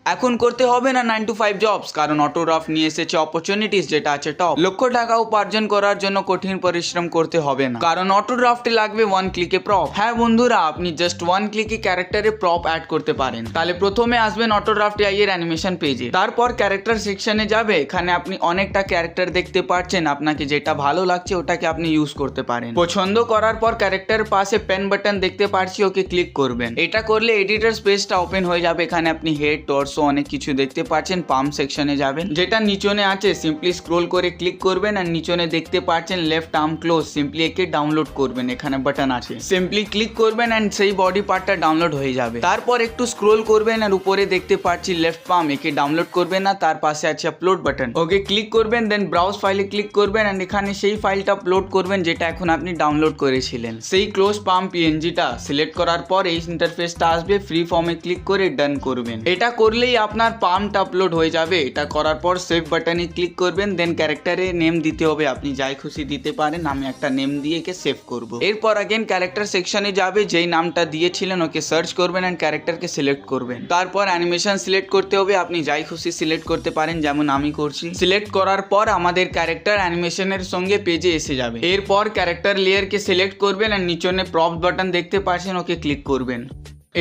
এখন করতে হবে না 9 to 5 জবস, কারণ অটোগ্রাফ নিয়ে এসেছে অপরচুনিটিস যেটা আছে টপ। লক্ষ টাকা উপার্জন করার জন্য কঠিন পরিশ্রম করতে হবে না, কারণ অটোগ্রাফটে লাগবে 1 ক্লিকে প্রপ। হ্যাঁ বন্ধুরা, আপনি জাস্ট 1 ক্লিকে ক্যারেক্টারে প্রপ অ্যাড করতে পারেন। তাহলে প্রথমে আসবেন অটোগ্রাফট এআই এর অ্যানিমেশন পেজে, তারপর ক্যারেক্টার সেকশনে যাবে। এখানে আপনি অনেকটা ক্যারেক্টার দেখতে পাচ্ছেন, আপনাকে যেটা ভালো লাগছে ওটাকে আপনি ইউজ করতে পারেন। পছন্দ করার পর ক্যারেক্টার পাশে পেন বাটন দেখতে পাচ্ছি, ওকে ক্লিক করবেন। এটা করলে এডিটর স্পেসটা ওপেন হয়ে যাবে। এখানে আপনি হেড, টর্সো অনেক কিছু দেখতে পাচ্ছেন। পাম্প সেকশনে যাবেন, যেটা নিচনে আছে সিম্পলি স্ক্রোল করে ক্লিক করবেন। আর নিচনে দেখতে পাচ্ছেন লেফট আর্ম ক্লোজ, সিম্পলি একে ডাউনলোড করবেন। এখানে বাটন আছে, সিম্পলি ক্লিক করবেন এন্ড সেই বডি পার্টটা ডাউনলোড হয়ে যাবে। তারপর একটু স্ক্রোল করবেন আর উপরে দেখতে পাচ্ছি লেফট পাম্প, একে ডাউনলোড করবেন না, তার পাশে আছে আপলোড বাটন, ওকে ক্লিক করবেন। দেন ব্রাউজ ফাইলে ক্লিক করবেন এন্ড এখানে সেই ফাইলটা আপলোড করবেন যেটা এখন আপনি ডাউনলোড করেছিলেন। সেই ক্লোজ পাম্প পিএনজিটা সিলেক্ট করার পর এই ইন্টারফেসটা আসবে, ফ্রি ফর্মে ক্লিক করে ডান করবেন। এটা করলেই আপনার পাম্পটা আপলোড হয়ে যাবে। এটা করার পর সেভ বাটনে ক্লিক করবেন। দেন ক্যারেক্টারে নেম দিতে হবে, আপনি যাই খুশি দিতে পারেন। আমি একটা নেম দিয়ে একে সেভ করব। এরপর আগেন ক্যারেক্টার সেকশনে যাবে, যেই নামটা দিয়েছিলেন ওকে সার্চ করবেন এন্ড ক্যারেক্টারকে সিলেক্ট করবেন। তারপর অ্যানিমেশন সিলেক্ট করতে হবে, আপনি যাই খুশি সিলেক্ট করতে পারেন, যেমন আমি করছি। সিলেক্ট করার পর আমাদের ক্যারেক্টার অ্যানিমেশনের সঙ্গে পেজে এসে যাবে। এরপর ক্যারেক্টার লেয়ারকে সিলেক্ট করবেন আর নিচনে প্রপস বাটন দেখতে পাচ্ছেন, ওকে ক্লিক করবেন।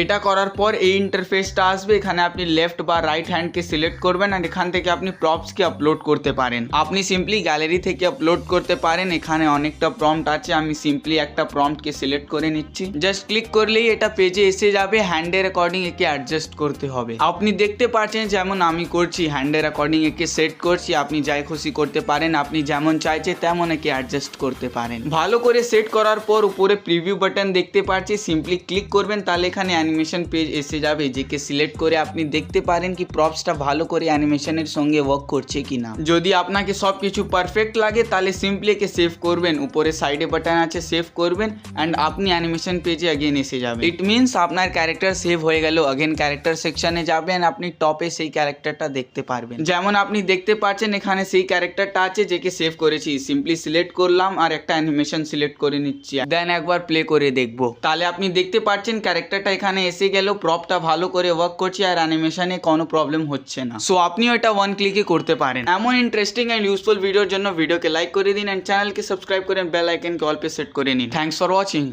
এটা করার পর এই ইন্টারফেসটা আসবে। এখানে আপনি লেফট বা রাইট হ্যান্ডকে সিলেক্ট করবেন আর এখান থেকে আপনি প্রপসকে আপলোড করতে পারেন। আপনি সিম্পলি গ্যালারি থেকে আপলোড করতে পারেন। এখানে অনেকটা প্রম্পট আছে, আমি সিম্পলি একটা প্রম্পটকে সিলেক্ট করে নিচ্ছি। জাস্ট ক্লিক করলেই এটা পেজে এসে যাবে। হ্যান্ডের অ্যাকর্ডিং একে অ্যাডজাস্ট করতে হবে। আপনি দেখতে পাচ্ছেন যেমন আমি করছি, হ্যান্ডের অ্যাকর্ডিং একে সেট করছি। আপনি যাই খুশি করতে পারেন, আপনি যেমন চাইছে তেমন একে অ্যাডজাস্ট করতে পারেন। ভালো করে সেট করার পর উপরে প্রিভিউ বাটন দেখতে পাচ্ছি, সিম্পলি ক্লিক করবেন। তাহলে এখানে অ্যানিমেশন পেজ এসে যাবে, যেকে সিলেক্ট করে আপনি দেখতে পারেন কি প্রপসটা ভালো করে অ্যানিমেশনের সঙ্গে ওয়ার্ক করছে কিনা। যদি আপনাকে সবকিছু পারফেক্ট লাগে তাহলে সিম্পলি একে সেভ করবেন। উপরে সাইডে বাটন আছে, সেভ করবেন এন্ড আপনি অ্যানিমেশন পেজে अगेन এসে যাবে। ইট মিনস আপনার ক্যারেক্টার সেভ হয়ে গেল। अगेन ক্যারেক্টার সেকশনে যাবেন, আপনি টপে সেই ক্যারেক্টারটা দেখতে পারবেন। যেমন আপনি দেখতে পাচ্ছেন এখানে সেই ক্যারেক্টারটা আছে যেকে সেভ করেছি। সিম্পলি সিলেক্ট করলাম আর একটা অ্যানিমেশন সিলেক্ট করে নিচ্ছি, দেন একবার প্লে করে দেখবো। তাহলে আপনি দেখতে পাচ্ছেন ক্যারেক্টারটা এখানে এসে গেল, প্রপটা ভালো করে ওয়ার্ক করছে আর অ্যানিমেশনে কোনো প্রবলেম হচ্ছে না। সো আপনিও এটা 1 ক্লিকে করতে পারেন। এমন ইন্টারেস্টিং এন্ড ইউজফুল ভিডিওর জন্য ভিডিওকে লাইক করে দিন এন্ড চ্যানেলকে সাবস্ক্রাইব করেন, বেল আইকনকে অল পে সেট করে নিন। Thanks for watching.